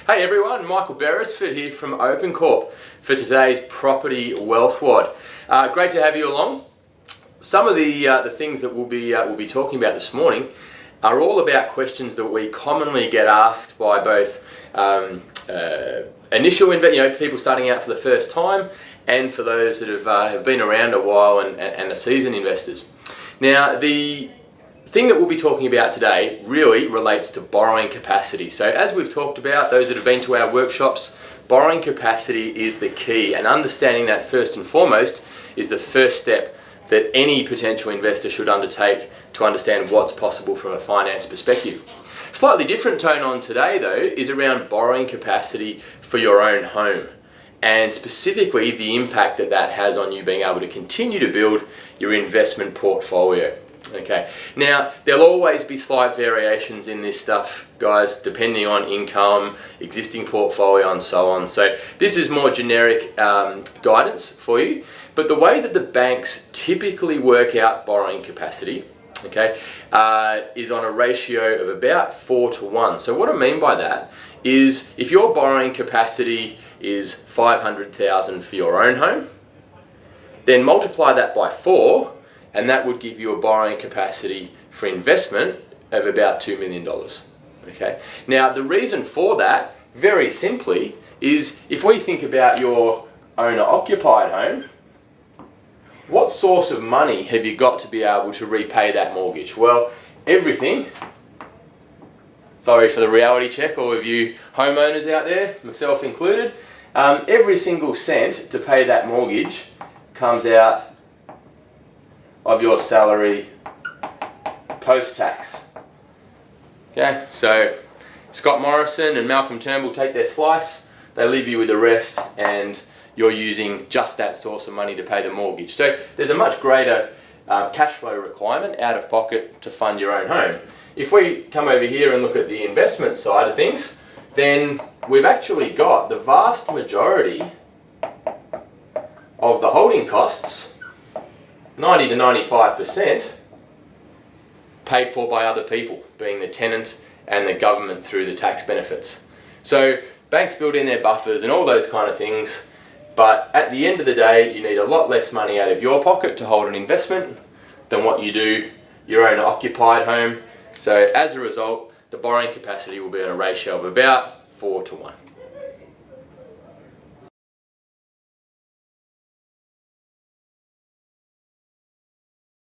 Hey everyone, Michael Beresford here from OpenCorp for today's Property WOD. Great to have you along. Some of the things that we'll be talking about this morning are all about questions that we commonly get asked by both initial people starting out for the first time, and for those that have been around a while and are seasoned investors. Now, the thing that we'll be talking about today really relates to borrowing capacity. So as we've talked about, those that have been to our workshops, borrowing capacity is the key, and understanding that first and foremost is the first step that any potential investor should undertake to understand what's possible from a finance perspective. Slightly different tone on today though is around borrowing capacity for your own home, and specifically the impact that that has on you being able to continue to build your investment portfolio. Okay, now there'll always be slight variations in this stuff, guys, depending on income, existing portfolio and so on. So this is more generic guidance for you, but the way that the banks typically work out borrowing capacity, okay, is on a ratio of about 4:1. So what I mean by that is if your borrowing capacity is $500,000 for your own home, then multiply that by 4, and that would give you a borrowing capacity for investment of about $2 million. Okay. Now the reason for that, very simply, is if we think about your owner-occupied home, what source of money have you got to be able to repay that mortgage? Well, everything. Sorry for the reality check, all of you homeowners out there, myself included. Every single cent to pay that mortgage comes out of your salary post-tax. Okay, so Scott Morrison and Malcolm Turnbull take their slice, they leave you with the rest, and you're using just that source of money to pay the mortgage. So there's a much greater cash flow requirement out of pocket to fund your own home. If we come over here and look at the investment side of things, then we've actually got the vast majority of the holding costs, 90 to 95%, paid for by other people, being the tenant and the government through the tax benefits. So banks build in their buffers and all those kind of things, but at the end of the day, you need a lot less money out of your pocket to hold an investment than what you do your own occupied home. So as a result, the borrowing capacity will be on a ratio of about 4:1.